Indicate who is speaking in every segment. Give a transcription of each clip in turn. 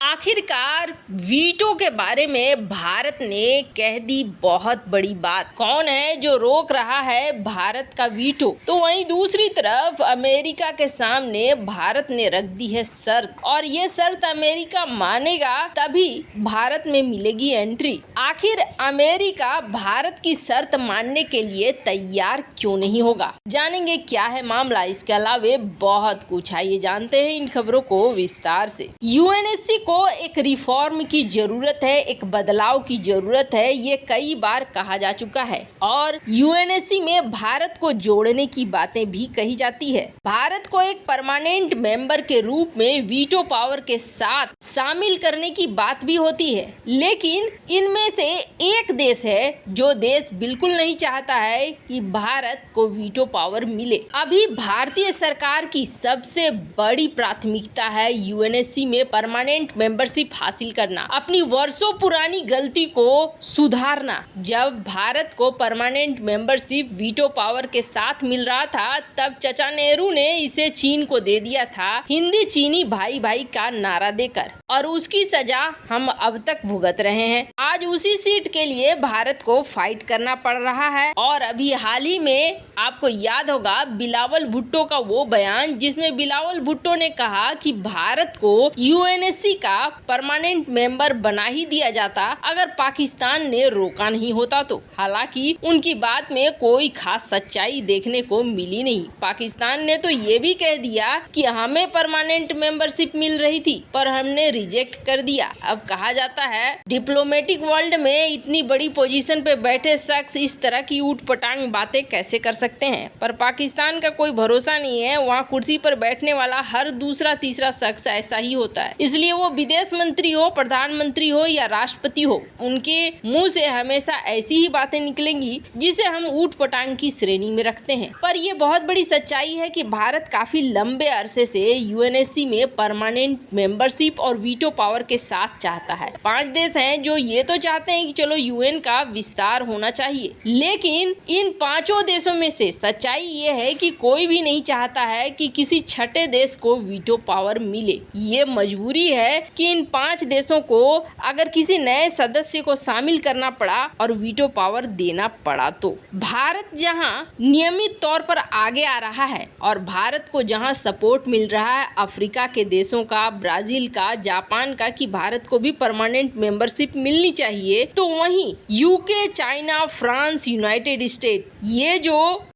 Speaker 1: आखिरकार वीटो के बारे में भारत ने कह दी बहुत बड़ी बात। कौन है जो रोक रहा है भारत का वीटो? तो वहीं दूसरी तरफ अमेरिका के सामने भारत ने रख दी है शर्त, और ये शर्त अमेरिका मानेगा तभी भारत में मिलेगी एंट्री। आखिर अमेरिका भारत की शर्त मानने के लिए तैयार क्यों नहीं होगा? जानेंगे क्या है मामला। इसके अलावा बहुत कुछ है, ये जानते हैं इन खबरों को विस्तार से। यूएनएससी को एक रिफॉर्म की जरूरत है, एक बदलाव की जरूरत है, ये कई बार कहा जा चुका है और यूएनएससी में भारत को जोड़ने की बातें भी कही जाती है। भारत को एक परमानेंट मेंबर के रूप में वीटो पावर के साथ शामिल करने की बात भी होती है, लेकिन इनमें से एक देश है जो देश बिल्कुल नहीं चाहता है कि भारत को वीटो पावर मिले। अभी भारतीय सरकार की सबसे बड़ी प्राथमिकता है यूएनएससी में परमानेंट मेंबरशिप हासिल करना, अपनी वर्षों पुरानी गलती को सुधारना। जब भारत को परमानेंट मेंबरशिप वीटो पावर के साथ मिल रहा था, तब चाचा नेहरू ने इसे चीन को दे दिया था, हिंदी चीनी भाई भाई का नारा देकर, और उसकी सजा हम अब तक भुगत रहे हैं। आज उसी सीट के लिए भारत को फाइट करना पड़ रहा है। और अभी हाल ही में आपको याद होगा बिलावल भुट्टो का वो बयान, जिसमें बिलावल भुट्टो ने कहा कि भारत को यूएनएससी का परमानेंट मेंबर बना ही दिया जाता अगर पाकिस्तान ने रोका नहीं होता तो। हालांकि उनकी बात में कोई खास सच्चाई देखने को मिली नहीं। पाकिस्तान ने तो ये भी कह दिया कि हमें परमानेंट मेंबरशिप मिल रही थी पर हमने रिजेक्ट कर दिया। अब कहा जाता है डिप्लोमेटिक वर्ल्ड में इतनी बड़ी पोजीशन पे बैठे शख्स इस तरह की ऊटपटांग बातें कैसे कर सकते हैं, पर पाकिस्तान का कोई भरोसा नहीं है। वहाँ कुर्सी पर बैठने वाला हर दूसरा तीसरा शख्स ऐसा ही होता है, इसलिए वो विदेश मंत्री हो, प्रधानमंत्री हो या राष्ट्रपति हो, उनके मुंह से हमेशा ऐसी ही बातें निकलेंगी जिसे हम ऊट पटांग की श्रेणी में रखते हैं। पर यह बहुत बड़ी सच्चाई है कि भारत काफी लंबे अरसे से यूएनएससी में परमानेंट मेंबरशिप और वीटो पावर के साथ चाहता है। 5 देश हैं जो ये तो चाहते हैं कि चलो यूएन का विस्तार होना चाहिए, लेकिन इन 5 देशों में से सच्चाई ये है कि कोई भी नहीं चाहता है कि किसी छठे देश को वीटो पावर मिले। ये मजबूरी है कि इन 5 देशों को अगर किसी नए सदस्य को शामिल करना पड़ा और वीटो पावर देना पड़ा तो। भारत जहां नियमित तौर पर आगे आ रहा है और भारत को जहां सपोर्ट मिल रहा है अफ्रीका के देशों का, ब्राजील का, जापान का कि भारत को भी परमानेंट मेंबरशिप मिलनी चाहिए, तो वहीं UK, China, France, United state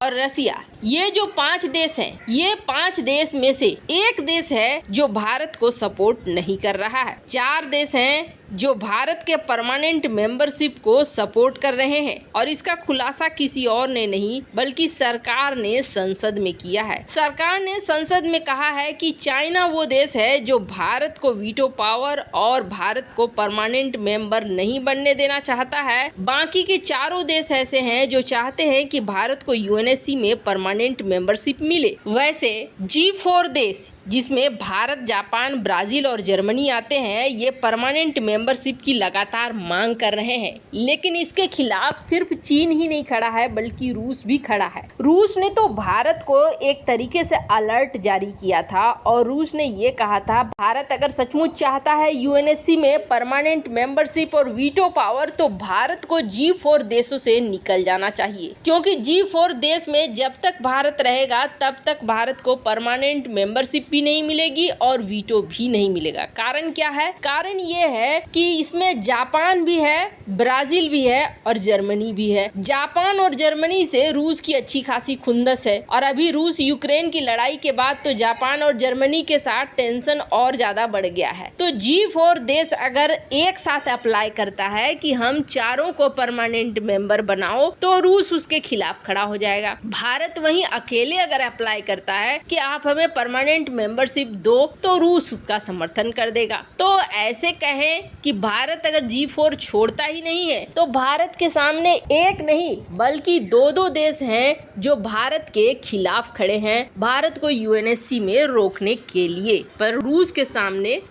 Speaker 1: और रसिया, ये जो 5 देश हैं, ये 5 देश में से एक देश है जो भारत को सपोर्ट नहीं कर रहा है। 4 देश हैं जो भारत के परमानेंट मेंबरशिप को सपोर्ट कर रहे हैं, और इसका खुलासा किसी और ने नहीं बल्कि सरकार ने संसद में किया है। सरकार ने संसद में कहा है कि चाइना वो देश है जो भारत को वीटो पावर और भारत को परमानेंट मेंबर नहीं बनने देना चाहता है। बाकी के 4 देश ऐसे हैं जो चाहते हैं कि भारत को यूएनएससी में परमानेंट मेंबरशिप मिले। वैसे G4 देश, जिसमें भारत, जापान, ब्राजील और जर्मनी आते हैं, ये परमानेंट मेंबरशिप की लगातार मांग कर रहे हैं, लेकिन इसके खिलाफ सिर्फ चीन ही नहीं खड़ा है बल्कि रूस भी खड़ा है। रूस ने तो भारत को एक तरीके से अलर्ट जारी किया था और रूस ने ये कहा था भारत अगर सचमुच चाहता है यूएनएससी में परमानेंट मेंबरशिप और वीटो पावर, तो भारत को G4 देशों से निकल जाना चाहिए, क्योंकि G4 देश में जब तक भारत रहेगा तब तक भारत को परमानेंट मेंबरशिप भी नहीं मिलेगी और वीटो भी नहीं मिलेगा। कारण क्या है? कारण ये है कि इसमें जापान भी है, ब्राजील भी है और जर्मनी भी है। जापान और जर्मनी से रूस की अच्छी खासी खुंदस है, और अभी रूस यूक्रेन की लड़ाई के बाद तो जापान और जर्मनी के साथ टेंशन और ज्यादा बढ़ गया है। तो G4 देश अगर एक साथ अप्लाई करता है कि हम चारों को परमानेंट मेंबर बनाओ, तो रूस उसके खिलाफ खड़ा हो जाएगा। भारत वहीं अकेले अगर अप्लाई करता है कि आप हमें परमानेंट मेंबरशिप दो, तो रूस उसका समर्थन कर देगा। तो ऐसे कहें कि भारत अगर G4 छोड़ता ही नहीं है, तो भारत के सामने एक नहीं बल्कि 2 देश हैं जो भारत के खिलाफ खड़े हैं भारत को यूएनएससी में रोकने के लिए। पर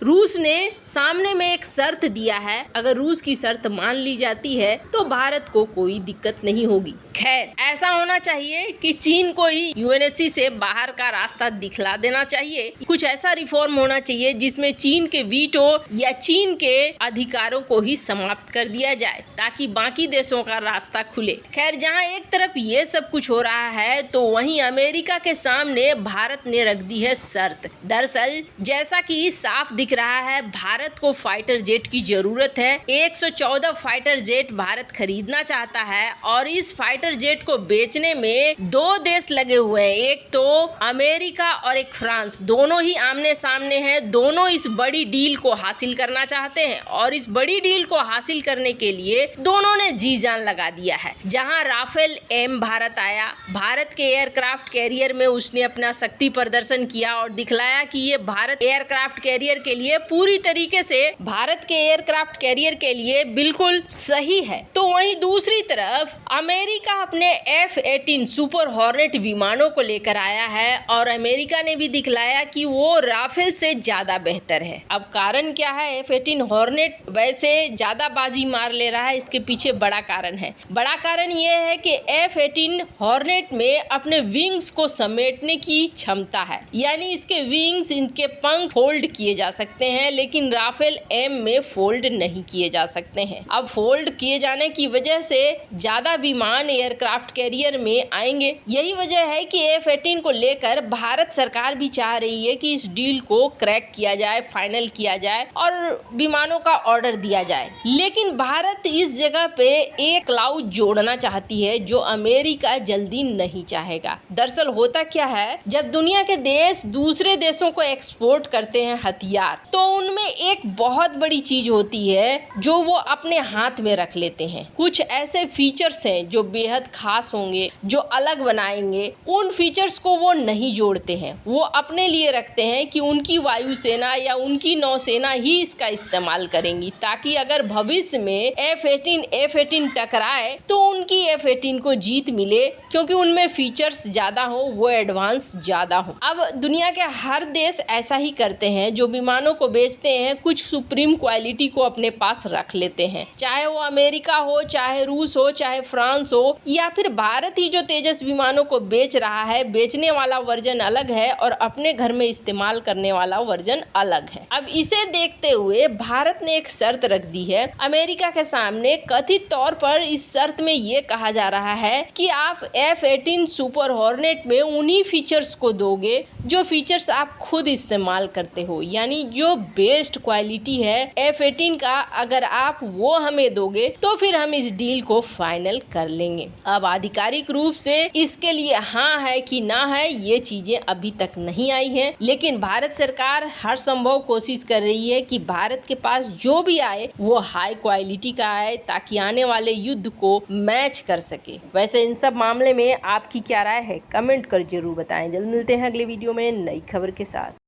Speaker 1: रूस ने सामने में एक शर्त दिया है, अगर रूस की शर्त मान ली जाती है तो भारत को कोई दिक्कत नहीं होगी। खैर, ऐसा होना चाहिए कि चीन को ही यूएनएससी से बाहर का रास्ता दिखला देना चाहिए, चाहिए, कुछ ऐसा रिफॉर्म होना चाहिए जिसमें चीन के वीटो या चीन के अधिकारों को ही समाप्त कर दिया जाए ताकि बाकी देशों का रास्ता खुले। खैर, जहां एक तरफ ये सब कुछ हो रहा है तो वहीं अमेरिका के सामने भारत ने रख दी है शर्त। दरअसल जैसा कि साफ दिख रहा है, भारत को फाइटर जेट की जरूरत है। 114 फाइटर जेट भारत खरीदना चाहता है और इस फाइटर जेट को बेचने में दो देश लगे हुए हैं, एक तो अमेरिका और एक फ्रांस। दोनों ही आमने सामने हैं, दोनों इस बड़ी डील को हासिल करना चाहते हैं और इस बड़ी डील को हासिल करने के लिए दोनों ने जी जान लगा दिया है। जहां राफेल एम भारत आया, भारत के एयरक्राफ्ट कैरियर में उसने अपना शक्ति प्रदर्शन किया और दिखलाया कि ये भारत एयरक्राफ्ट कैरियर के लिए पूरी तरीके से भारत के एयरक्राफ्ट कैरियर के लिए बिल्कुल सही है। तो वहीं दूसरी तरफ अमेरिका अपने F-18 सुपर हॉर्नेट विमानों को लेकर आया है और अमेरिका ने भी दिखलाया कि वो राफेल से ज्यादा बेहतर है। अब कारण क्या है? F-18 हॉर्नेट वैसे ज्यादा बाजी मार ले रहा है, इसके पीछे बड़ा कारण है। बड़ा कारण ये है कि F-18 हॉर्नेट में अपने विंग्स को समेटने की क्षमता है, यानी इसके विंग्स, इनके पंख फोल्ड किए जा सकते हैं, लेकिन राफेल एम में फोल्ड नहीं किए जा सकते हैं। अब फोल्ड किए जाने की वजह से ज्यादा विमान एयरक्राफ्ट कैरियर में आएंगे। यही वजह है कि F-18 को लेकर भारत सरकार भी चाह रही है कि इस डील को क्रैक किया जाए, फाइनल किया जाए और विमानों का ऑर्डर दिया जाए। लेकिन भारत इस जगह पे एक क्लाउज जोड़ना चाहती है जो अमेरिका जल्दी नहीं चाहेगा। दरअसल होता क्या है, जब दुनिया के देश दूसरे देशों को एक्सपोर्ट करते हैं हथियार, तो उनमें एक बहुत बड़ी चीज होती है जो वो अपने हाथ में रख लेते हैं। कुछ ऐसे फीचर्स हैं जो बेहद खास होंगे, जो अलग बनाएंगे। उन फीचर्स को वो नहीं जोड़ते हैं, वो अपने लिए रखते हैं कि उनकी वायुसेना या उनकी नौसेना ही इसका इस्तेमाल करेंगी, ताकि अगर भविष्य में F-18 टकराए तो उनकी F-18 को जीत मिले, क्योंकि उनमें फीचर्स ज्यादा हो, वो एडवांस ज्यादा हो। अब दुनिया के हर देश ऐसा ही करते हैं, जो विमानों को बेचते हैं कुछ सुप्रीम क्वालिटी को अपने पास रख लेते हैं, चाहे वो अमेरिका हो, चाहे रूस हो, चाहे फ्रांस हो, या फिर भारत ही जो तेजस विमानों को बेच रहा है, बेचने वाला वर्जन अलग है और अपने घर में इस्तेमाल करने वाला वर्जन अलग है। अब इसे देखते हुए भारत ने एक शर्त रख दी है अमेरिका के सामने। कथित तौर पर इस शर्त में ये कहा जा रहा है कि आप F-18 सुपर हॉर्नेट में उन्हीं फीचर्स को दोगे जो फीचर्स आप खुद इस्तेमाल करते हो, यानी जो बेस्ट क्वालिटी है F-18 का, अगर आप वो हमें दोगे तो फिर हम इस डील को फाइनल कर लेंगे। अब आधिकारिक रूप से इसके लिए हाँ है कि ना है, ये चीजें अभी तक नहीं आई हैं, लेकिन भारत सरकार हर संभव कोशिश कर रही है कि भारत के पास जो भी आए वो हाई क्वालिटी का आए, ताकि आने वाले युद्ध को मैच कर सके। वैसे इन सब मामले में आपकी क्या राय है, कमेंट कर जरूर बताएं। जल्द मिलते हैं अगले वीडियो में नई खबर के साथ।